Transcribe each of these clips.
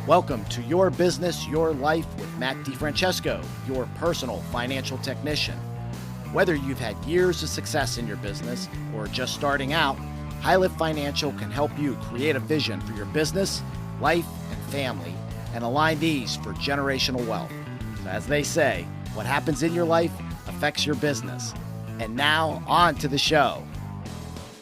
Welcome to Your Business, Your Life with Matt DiFrancesco, your personal financial technician. Whether you've had years of success in your business or just starting out, High Lift Financial can help you create a vision for your business, life, and family, and align these for generational wealth. So as they say, what happens in your life affects your business. And now, on to the show.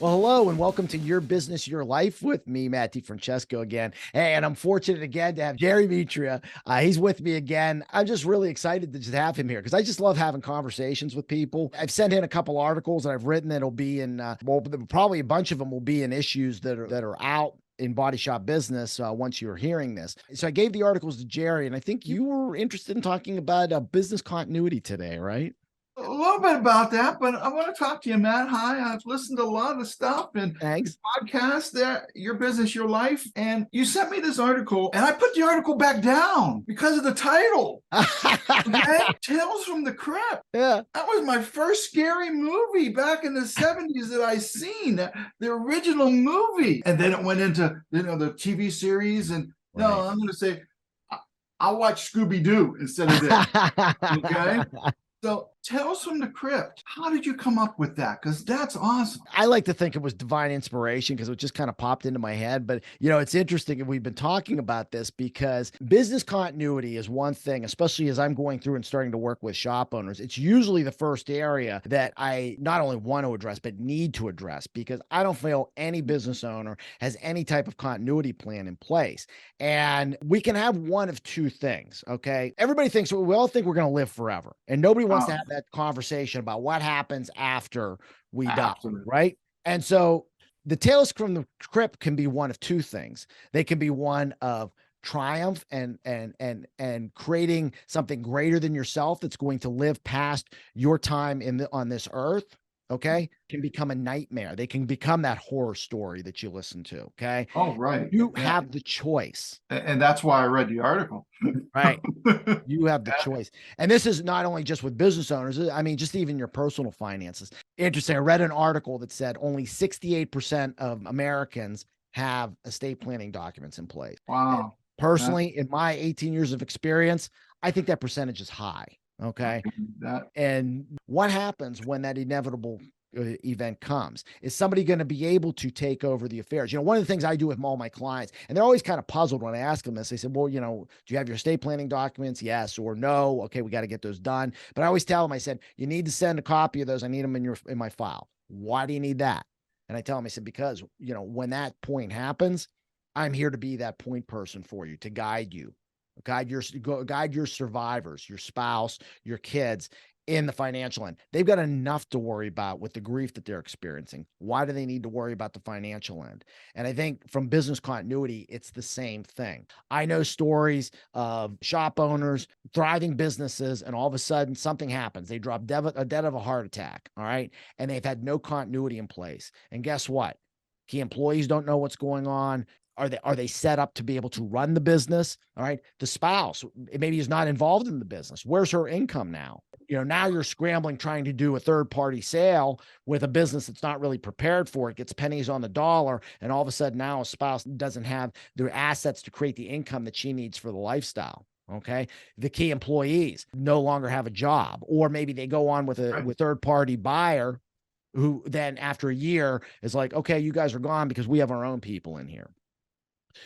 Well, hello, and welcome to Your Business, Your Life with me, Matt DiFrancesco again. And I'm fortunate again to have Jerry Mitria. He's with me again. I'm just really excited to just have him here because I just love having conversations with people. I've sent in a couple articles that I've written that'll be in, probably a bunch of them will be in issues that are out in Body Shop Business once you're hearing this. So I gave the articles to Jerry, and I think you were interested in talking about business continuity today, right? A little bit about that, but I want to talk to you, Matt. Hi, I've listened to a lot of the stuff and Thanks. podcasts there, Your Business, Your Life. And you sent me this article, and I put the article back down because of the title. Okay? Tales from the Crypt. Yeah. That was my first scary movie back in the 70s that I seen, the original movie. And then it went into, the TV series. And Right. no, I'm going to say, I'll watch Scooby-Doo instead of this. Okay? So Tales from the Crypt, how did you come up with that? Because that's awesome. I like to think it was divine inspiration because it just kind of popped into my head. But, it's interesting. And we've been talking about this because business continuity is one thing, especially as I'm going through and starting to work with shop owners. It's usually the first area that I not only want to address, but need to address because I don't feel any business owner has any type of continuity plan in place. And we can have one of two things. Okay. Everybody thinks, we all think we're going to live forever. And nobody wants to have that conversation about what happens after we die, right? And so the Tales from the Crypt can be one of two things. They can be one of triumph and creating something greater than yourself that's going to live past your time on this earth. Okay, can become a nightmare. They can become that horror story that you listen to. Okay. Oh, right. You have the choice. And that's why I read the article. Right. You have the choice. And this is not only just with business owners. I mean, just even your personal finances. Interesting. I read an article that said only 68% of Americans have estate planning documents in place. Wow. And personally, in my 18 years of experience, I think that percentage is high. Okay. And what happens when that inevitable event comes? Is somebody going to be able to take over the affairs? One of the things I do with all my clients, and they're always kind of puzzled when I ask them this. They said, well, do you have your estate planning documents? Yes or no. Okay, we got to get those done. But I always tell them, I said, you need to send a copy of those. I need them in my file. Why do you need that? And I tell them, I said, because, when that point happens, I'm here to be that point person for you, to guide you. Guide your survivors, your spouse, your kids in the financial end. They've got enough to worry about with the grief that they're experiencing. Why do they need to worry about the financial end? And I think from business continuity, it's the same thing. I know stories of shop owners, thriving businesses, and all of a sudden something happens. They drop dead of a heart attack. All right. And they've had no continuity in place. And guess what? Key employees don't know what's going on. Are they set up to be able to run the business? All right. The spouse maybe is not involved in the business. Where's her income now? Now you're scrambling, trying to do a third-party sale with a business that's not really prepared for it, gets pennies on the dollar. And all of a sudden now a spouse doesn't have the assets to create the income that she needs for the lifestyle. Okay. The key employees no longer have a job, or maybe they go on with a third-party buyer who then after a year is like, okay, you guys are gone because we have our own people in here.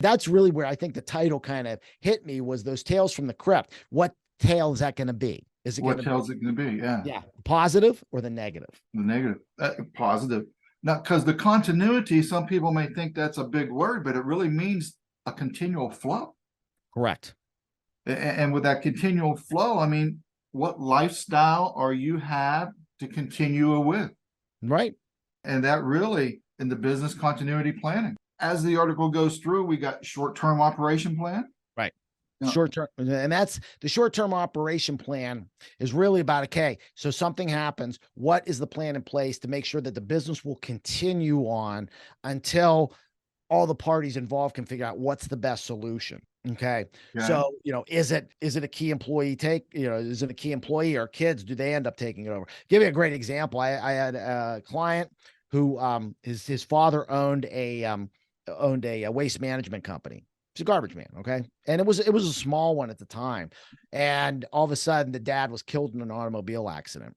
That's really where I think the title kind of hit me, was those Tales from the Crypt. What tale is that going to be? What tale is it going to be? Yeah. Yeah. Positive or the negative? The negative. Positive. Now, because the continuity, some people may think that's a big word, but it really means a continual flow. Correct. And with that continual flow, I mean, what lifestyle are you have to continue with? Right. And that really, in the business continuity planning, as the article goes through, we got short-term operation plan. Right. Short-term. And that's the short-term operation plan is really about, okay, so something happens. What is the plan in place to make sure that the business will continue on until all the parties involved can figure out what's the best solution? Okay. So, is it a key employee is it a key employee or kids? Do they end up taking it over? Give you a great example. I had a client who his father owned a waste management company. He's a garbage man. Okay. And it was a small one at the time. And all of a sudden the dad was killed in an automobile accident.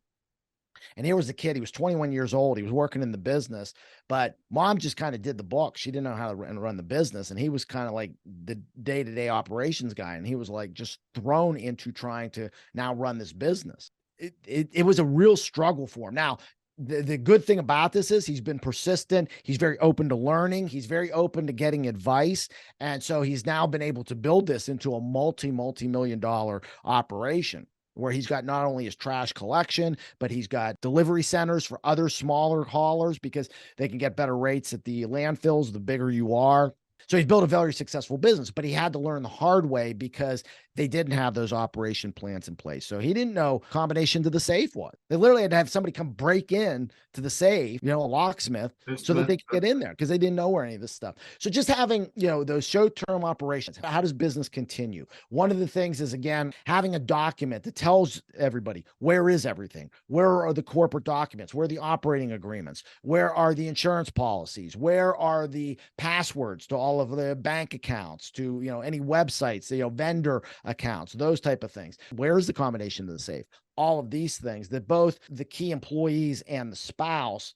And here was the kid. He was 21 years old. He was working in the business, but mom just kind of did the book. She didn't know how to run the business. And he was kind of like the day-to-day operations guy. And he was like just thrown into trying to now run this business. It was a real struggle for him. Now, the good thing about this is he's been persistent. He's very open to learning. He's very open to getting advice. And so he's now been able to build this into a multi-million dollar operation, where he's got not only his trash collection, but he's got delivery centers for other smaller haulers because they can get better rates at the landfills the bigger you are. So he's built a very successful business, but he had to learn the hard way because they didn't have those operation plans in place. So he didn't know combination to the safe was. They literally had to have somebody come break in to the safe, a locksmith, so that they could get in there because they didn't know where any of this stuff. So just having, those short-term operations, how does business continue? One of the things is, again, having a document that tells everybody where is everything, where are the corporate documents, where are the operating agreements, where are the insurance policies, where are the passwords to all of the bank accounts, to, any websites, vendor accounts, those type of things. Where is the combination to the safe? All of these things that both the key employees and the spouse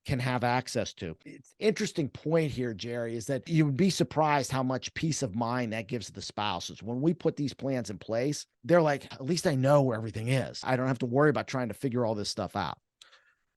can have access to. It's interesting point here, Jerry, is that you would be surprised how much peace of mind that gives the spouses. When we put these plans in place, they're like, at least I know where everything is. I don't have to worry about trying to figure all this stuff out.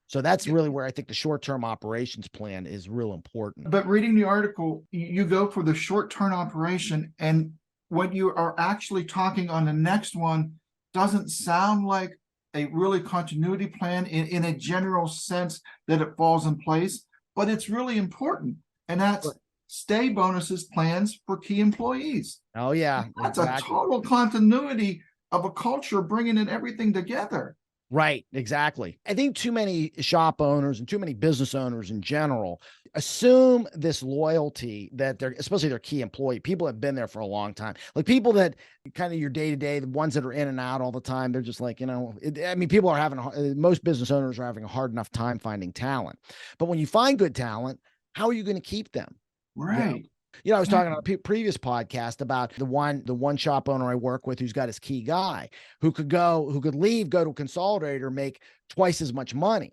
So that's really where I think the short-term operations plan is real important. But reading the article, you go for the short-term operation, and what you are actually talking on the next one doesn't sound like a really continuity plan in a general sense that it falls in place, but it's really important. And that's stay bonuses plans for key employees. Oh, yeah. That's exactly. A total continuity of a culture, bringing in everything together. Right, exactly. I think too many shop owners and too many business owners in general assume this loyalty that they're, especially their key employee, people have been there for a long time. Like people that kind of your day-to-day, the ones that are in and out all the time, they're just like, people are having, most business owners are having a hard enough time finding talent. But when you find good talent, how are you going to keep them? Right. I was talking on a previous podcast about the one shop owner I work with who's got his key guy who could leave, go to a consolidator, make twice as much money.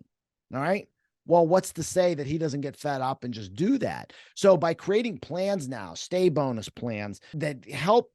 All right. Well, what's to say that he doesn't get fed up and just do that? So by creating plans now, stay bonus plans that help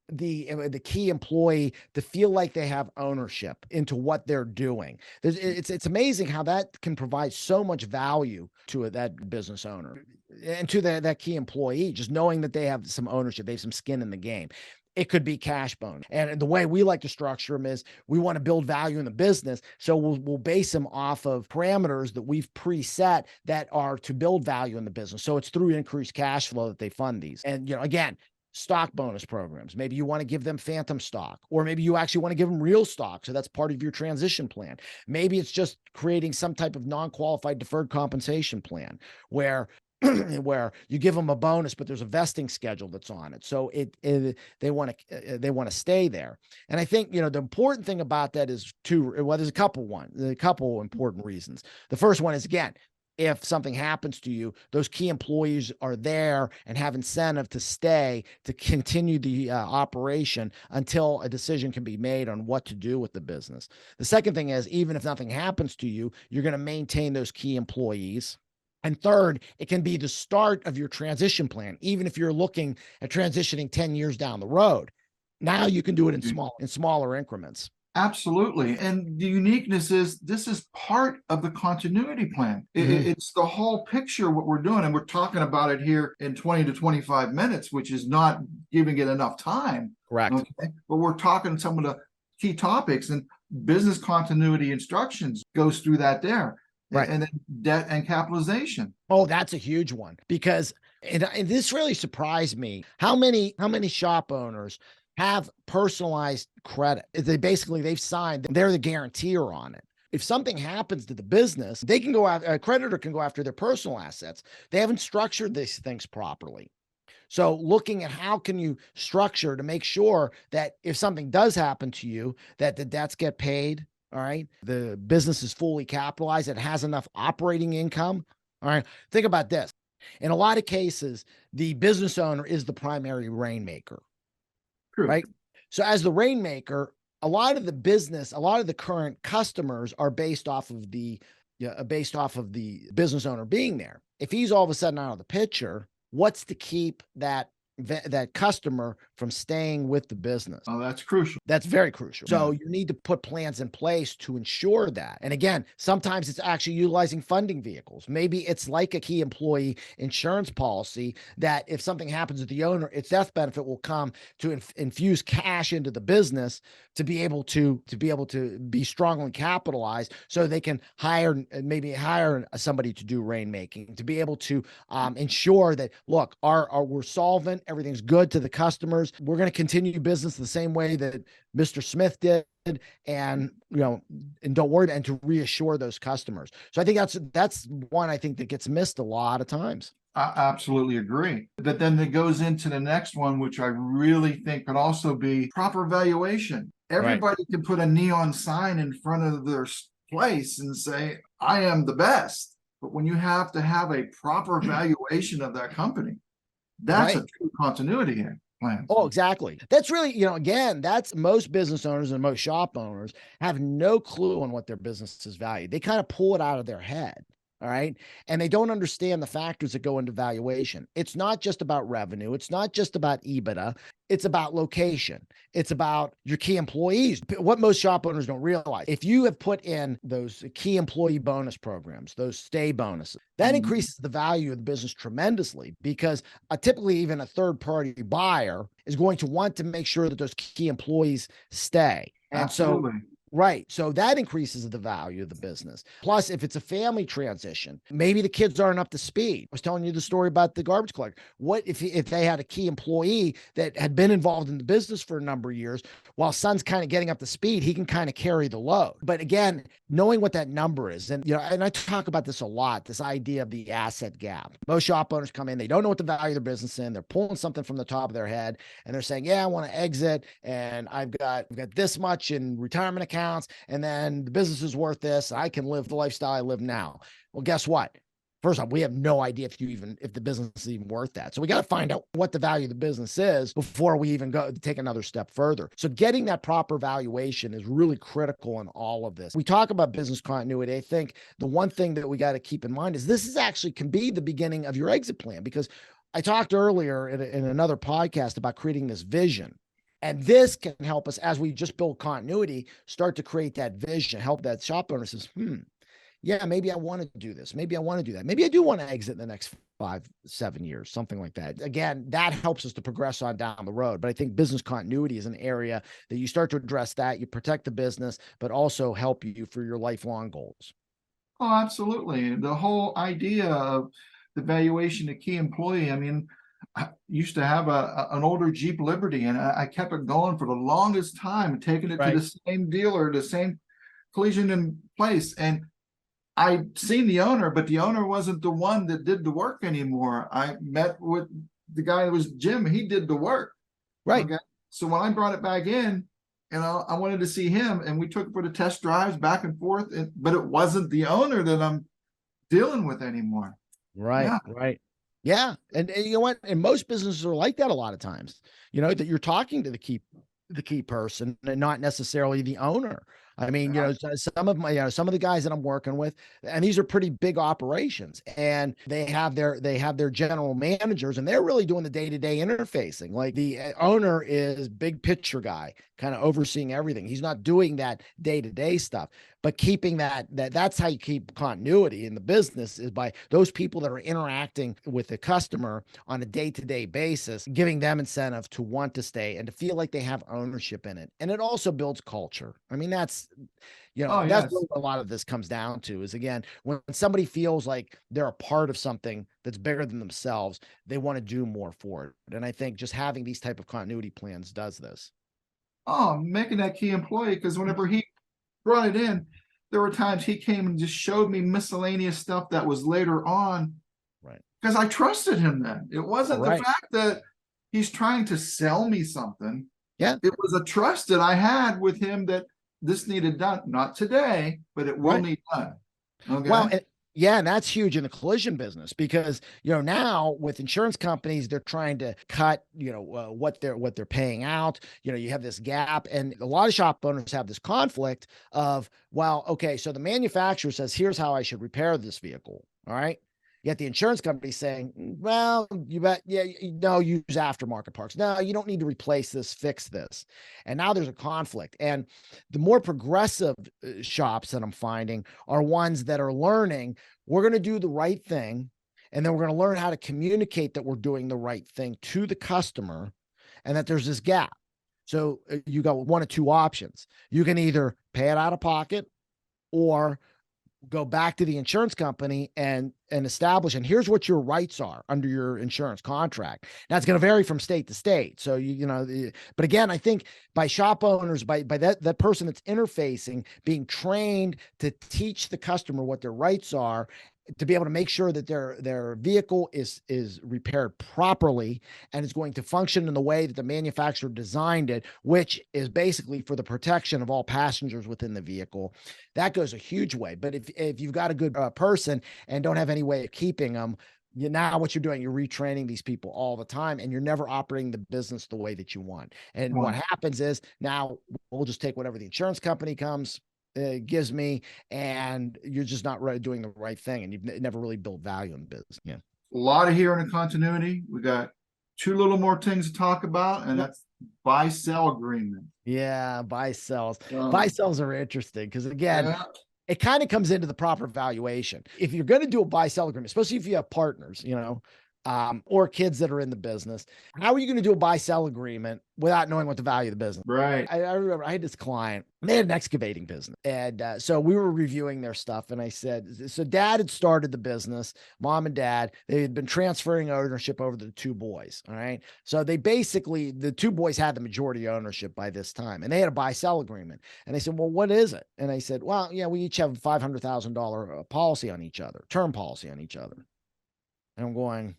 the key employee to feel like they have ownership into what they're doing. It's amazing how that can provide so much value to that business owner and to that key employee, just knowing that they have some ownership, they have some skin in the game. It could be cash bonus. And the way we like to structure them is we want to build value in the business. So we'll base them off of parameters that we've preset that are to build value in the business. So it's through increased cash flow that they fund these. And, again, stock bonus programs. Maybe you want to give them phantom stock, or maybe you actually want to give them real stock. So that's part of your transition plan. Maybe it's just creating some type of non-qualified deferred compensation plan where you give them a bonus, but there's a vesting schedule that's on it. So they want to stay there. And I think, the important thing about that is there's a couple important reasons. The first one is, again, if something happens to you, those key employees are there and have incentive to stay to continue the operation until a decision can be made on what to do with the business. The second thing is, even if nothing happens to you, you're going to maintain those key employees. And third, it can be the start of your transition plan. Even if you're looking at transitioning 10 years down the road, now you can do it in smaller increments. Absolutely. And the uniqueness is this is part of the continuity plan. It's the whole picture, what we're doing. And we're talking about it here in 20 to 25 minutes, which is not giving it enough time. Correct. Okay? But we're talking some of the key topics, and business continuity instructions goes through that there. Right. And then debt and capitalization. Oh, that's a huge one, because and this really surprised me. How many shop owners have personalized credit? They've signed, they're the guarantor on it. If something happens to the business, they can go after, a creditor can go after their personal assets. They haven't structured these things properly. So looking at how can you structure to make sure that if something does happen to you, that the debts get paid. All right. The business is fully capitalized. It has enough operating income. All right. Think about this. In a lot of cases, the business owner is the primary rainmaker, True. right? So as the rainmaker, a lot of the current customers are based off of the business owner being there. If he's all of a sudden out of the picture, what's to keep that customer from staying with the business? Oh, that's crucial. That's very crucial. So you need to put plans in place to ensure that. And again, sometimes it's actually utilizing funding vehicles. Maybe it's like a key employee insurance policy that if something happens with the owner, its death benefit will come to infuse cash into the business to be able to be strongly capitalized, so they can hire somebody to do rainmaking, to be able to ensure that, look, we're solvent, everything's good to the customers. We're going to continue business the same way that Mr. Smith did, and don't worry, and to reassure those customers. So I think that's one I think that gets missed a lot of times. I absolutely agree. But then it goes into the next one, which I really think could also be proper valuation. Everybody can put a neon sign in front of their place and say, I am the best. But when you have to have a proper valuation of that company, that's a true continuity plan. Oh, exactly. That's really, again, that's most business owners and most shop owners have no clue on what their business is valued. They kind of pull it out of their head. All right. And they don't understand the factors that go into valuation. It's not just about revenue. It's not just about EBITDA. It's about location. It's about your key employees. What most shop owners don't realize, if you have put in those key employee bonus programs, those stay bonuses, that increases the value of the business tremendously, because typically even a third-party buyer is going to want to make sure that those key employees stay. And Absolutely. Right. So that increases the value of the business. Plus, if it's a family transition, maybe the kids aren't up to speed. I was telling you the story about the garbage collector. What if they had a key employee that had been involved in the business for a number of years, while son's kind of getting up to speed, he can kind of carry the load. But again, knowing what that number is, and I talk about this a lot, this idea of the asset gap. Most shop owners come in, they don't know what the value of their business is. They're pulling something from the top of their head, and they're saying, yeah, I want to exit, and I've got this much in retirement accounts, and then the business is worth this. I can live the lifestyle I live now. Well, guess what? First off, we have no idea if the business is even worth that. So we got to find out what the value of the business is before we even go take another step further. So getting that proper valuation is really critical in all of this. We talk about business continuity. I think the one thing that we got to keep in mind is this can be the beginning of your exit plan, because I talked earlier in another podcast about creating this vision. And this can help us, as we just build continuity, start to create that vision, help that shop owner says, yeah, maybe I want to do this. Maybe I want to do that. Maybe I do want to exit in the next 5-7 years, something like that. Again, that helps us to progress on down the road. But I think business continuity is an area that you start to address that. You protect the business, but also help you for your lifelong goals. Oh, absolutely. The whole idea of the valuation of key employee, I mean, I used to have an older Jeep Liberty, and I kept it going for the longest time, taking it to the same dealer, the same collision in place. And I'd seen the owner, but the owner wasn't the one that did the work anymore. I met with the guy that was Jim. He did the work. Right. Okay? So when I brought it back in, I wanted to see him, and we took it for the test drives back and forth, but it wasn't the owner that I'm dealing with anymore. Right. Yeah. Right. Yeah. And you know what? And most businesses are like that a lot of times, that you're talking to the key person and not necessarily the owner. I mean, some of the guys that I'm working with, and these are pretty big operations, and they have their general managers, and they're really doing the day-to-day interfacing. Like the owner is big picture guy, kind of overseeing everything. He's not doing that day-to-day stuff, but keeping that's how you keep continuity in the business, is by those people that are interacting with the customer on a day-to-day basis, giving them incentive to want to stay and to feel like they have ownership in it. And it also builds culture. I mean, that's that's what a lot of this comes down to, is, again, when somebody feels like they're a part of something that's bigger than themselves, they want to do more for it. And I think just having these type of continuity plans does this. Oh, making that key employee, because whenever he brought it in, there were times he came and just showed me miscellaneous stuff that was later on. Right. Because I trusted him then. It wasn't the fact that he's trying to sell me something. Yeah. It was a trust that I had with him that this needed done, not today, but it will need done. Okay. Well, Yeah, and that's huge in the collision business because, now with insurance companies, they're trying to cut, what they're paying out. You have this gap, and a lot of shop owners have this conflict of, well, okay, so the manufacturer says, here's how I should repair this vehicle. All right. Yet the insurance company saying, well, you bet, yeah, no, use aftermarket parts. No, you don't need to replace this, fix this. And now there's a conflict. And the more progressive shops that I'm finding are ones that are learning, we're going to do the right thing. And then we're going to learn how to communicate that we're doing the right thing to the customer and that there's this gap. So you got one of two options. You can either pay it out of pocket or go back to the insurance company and establish, and here's what your rights are under your insurance contract. Now it's going to vary from state to state. So, but again, I think by shop owners, by that person that's interfacing, being trained to teach the customer what their rights are, to be able to make sure that their vehicle is repaired properly and is going to function in the way that the manufacturer designed it, which is basically for the protection of all passengers within the vehicle. That goes a huge way. But if you've got a good person and don't have any way of keeping them, now what you're doing, you're retraining these people all the time, and you're never operating the business the way that you want. And what happens is now we'll just take whatever the insurance company gives me, and you're just not really doing the right thing, and you've never really built value in business. Yeah, a lot of here in the continuity. We got two little more things to talk about, and that's buy-sell agreement. Yeah, buy-sells. Buy-sells are interesting because, again, it kind of comes into the proper valuation. If you're going to do a buy-sell agreement, especially if you have partners, or kids that are in the business, how are you going to do a buy-sell agreement without knowing what the value of the business? Right. I remember I had this client, they had an excavating business. And so we were reviewing their stuff. And I said, so dad had started the business, mom and dad, they had been transferring ownership over to the two boys. All right. So they basically, the two boys had the majority ownership by this time, and they had a buy-sell agreement. And they said, well, what is it? And I said, well, yeah, we each have a $500,000 policy on each other, term policy on each other. And I'm going,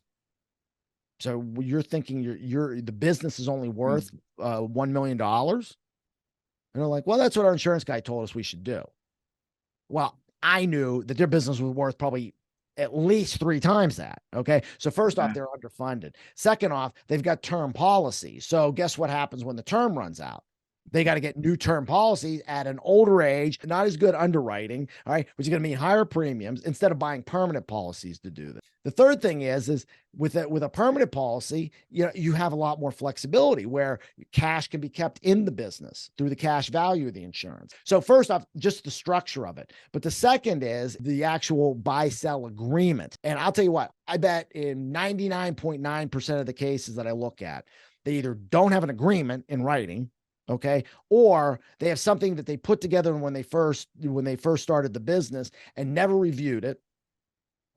so you're thinking the business is only worth $1 million? And they're like, well, that's what our insurance guy told us we should do. Well, I knew that their business was worth probably at least 3 times that. Okay. So first off, they're underfunded. Second off, they've got term policy. So guess what happens when the term runs out? They got to get new term policies at an older age, not as good underwriting, all right, which is going to mean higher premiums instead of buying permanent policies to do this. The third thing is with a permanent policy, you have a lot more flexibility where cash can be kept in the business through the cash value of the insurance. So first off, just the structure of it. But the second is the actual buy-sell agreement. And I'll tell you what, I bet in 99.9% of the cases that I look at, they either don't have an agreement in writing, okay, or they have something that they put together when they first started the business and never reviewed it,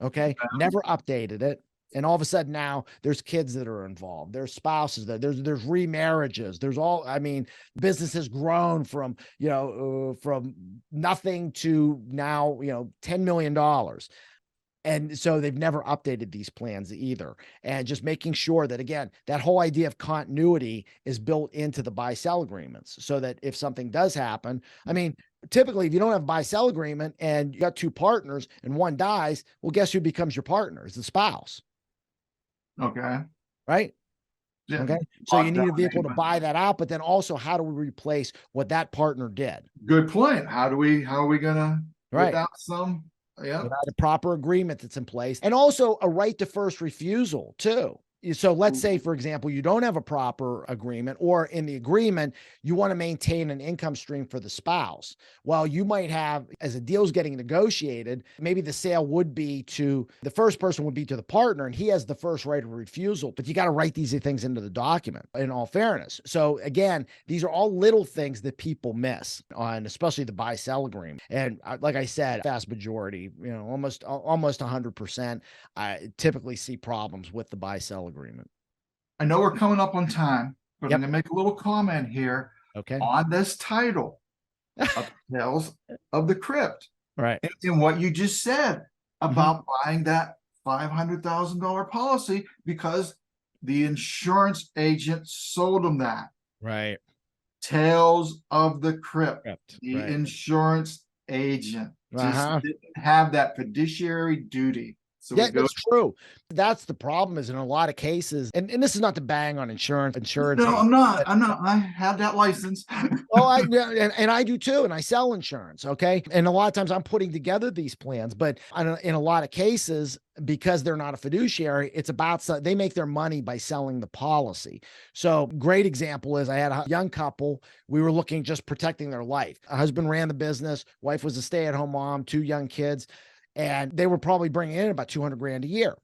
okay, never updated it, and all of a sudden now there's kids that are involved, there's spouses, there's remarriages, business has grown from from nothing to now $10 million. And so they've never updated these plans either. And just making sure that, again, that whole idea of continuity is built into the buy-sell agreements so that if something does happen, typically if you don't have a buy-sell agreement and you got 2 partners and one dies, well, guess who becomes your partner? It's the spouse. Okay. Right? Yeah. Okay. So you need a vehicle to buy that out, but then also how do we replace what that partner did? Good point. How are we going to, without some... Yeah, without a proper agreement that's in place, and also a right to first refusal too. So let's say, for example, you don't have a proper agreement, or in the agreement, you want to maintain an income stream for the spouse. Well, you might have, as a deal's getting negotiated, maybe the sale would be to the first person would be to the partner, and he has the first right of refusal, but you got to write these things into the document in all fairness. So again, these are all little things that people miss on, especially the buy-sell agreement. And like I said, vast majority, almost 100%, I typically see problems with the buy-sell agreement. I know we're coming up on time, but I'm going to make a little comment here. Okay. On this title of Tales of the Crypt. Right. And what you just said about buying that $500,000 policy because the insurance agent sold them that. Right. Tales of the Crypt. The insurance agent. just didn't have that fiduciary duty. So yeah, that's true. That's the problem is in a lot of cases, and this is not to bang on insurance. No, I'm not. I have that license. And I do too. And I sell insurance. Okay. And a lot of times I'm putting together these plans, but in a lot of cases, because they're not a fiduciary, it's about, they make their money by selling the policy. So great example is I had a young couple. We were looking, just protecting their life. A husband ran the business. Wife was a stay-at-home mom, 2 young kids. And they were probably bringing in about 200 grand a year.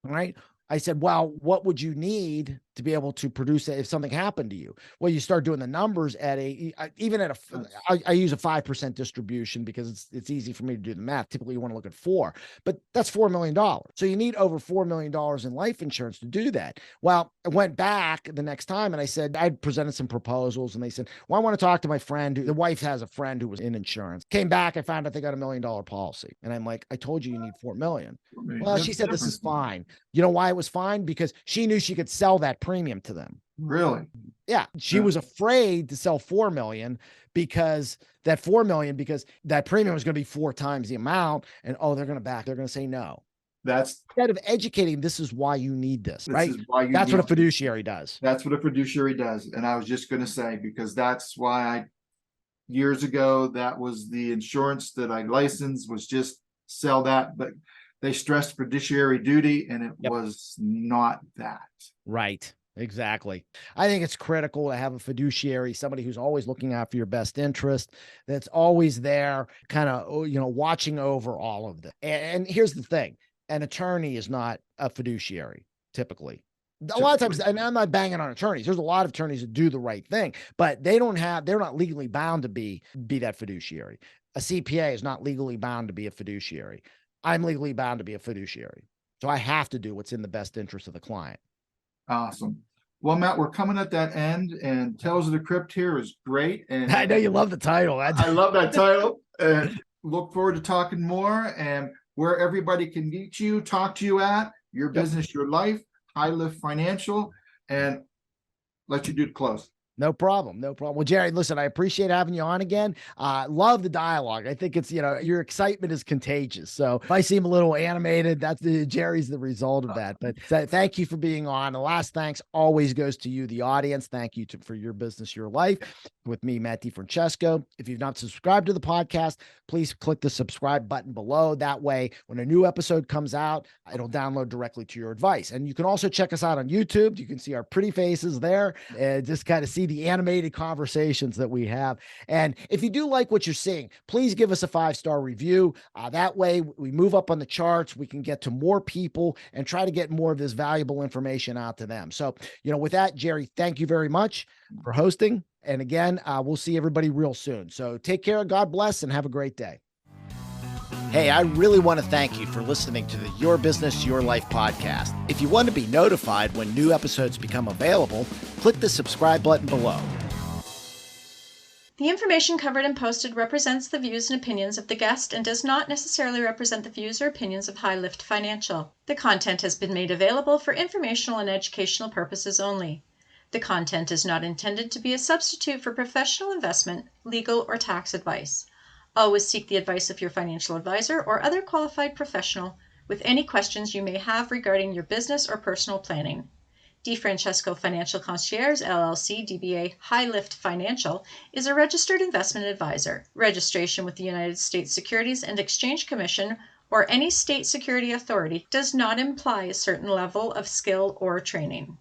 Right. I said, well, what would you need to be able to produce it if something happened to you? Well, you start doing the numbers at I use a 5% distribution because it's easy for me to do the math. Typically you want to look at 4, but that's $4 million. So you need over $4 million in life insurance to do that. Well, I went back the next time and I said, I presented some proposals and they said, well, I want to talk to my friend. The wife has a friend who was in insurance. Came back, I found out they got $1 million policy. And I'm like, I told you need 4 million. Well, she said, this is fine. You know why it was fine? Because she knew she could sell that premium to them. Really? Yeah. She was afraid to sell 4 million because that premium was going to be 4 times the amount. And they're going to say no. Instead of educating, this is why you need this, right? That's what a fiduciary does. That's what a fiduciary does. And I was just going to say, because that's why years ago, that was the insurance that I licensed, was just sell that, but they stressed fiduciary duty and it was not that. Right. Exactly. I think it's critical to have a fiduciary, somebody who's always looking out for your best interest, that's always there, kind of, watching over all of this. And here's the thing. An attorney is not a fiduciary, typically. A lot of times, and I'm not banging on attorneys. There's a lot of attorneys that do the right thing, but they're not legally bound to be that fiduciary. A CPA is not legally bound to be a fiduciary. I'm legally bound to be a fiduciary. So I have to do what's in the best interest of the client. Awesome. Well, Matt, we're coming at that end, and Tales of the Crypt here is great. And I know you love the title. I love that title. Look forward to talking more, and where everybody can meet you, talk to you at, your business, your life, High Lift Financial, and let you do the close. No problem. Well, Jerry, listen, I appreciate having you on again. Love the dialogue. I think it's, your excitement is contagious. So if I seem a little animated, Jerry's the result of that. But thank you for being on. The last thanks always goes to you, the audience. Thank you for your business, your life. With me, Matt DiFrancesco. If you've not subscribed to the podcast, please click the subscribe button below. That way, when a new episode comes out, it'll download directly to your device. And you can also check us out on YouTube. You can see our pretty faces there and just kind of see the animated conversations that we have. And if you do like what you're seeing, please give us a 5-star review. That way we move up on the charts. We can get to more people and try to get more of this valuable information out to them. So, with that, Jerry, thank you very much for hosting. And again, we'll see everybody real soon. So take care, God bless, and have a great day. Hey, I really want to thank you for listening to the Your Business, Your Life podcast. If you want to be notified when new episodes become available, click the subscribe button below. The information covered and posted represents the views and opinions of the guest and does not necessarily represent the views or opinions of High Lift Financial. The content has been made available for informational and educational purposes only. The content is not intended to be a substitute for professional investment, legal, or tax advice. Always seek the advice of your financial advisor or other qualified professional with any questions you may have regarding your business or personal planning. DiFrancesco Financial Concierge, LLC, DBA High Lift Financial, is a registered investment advisor. Registration with the United States Securities and Exchange Commission or any state security authority does not imply a certain level of skill or training.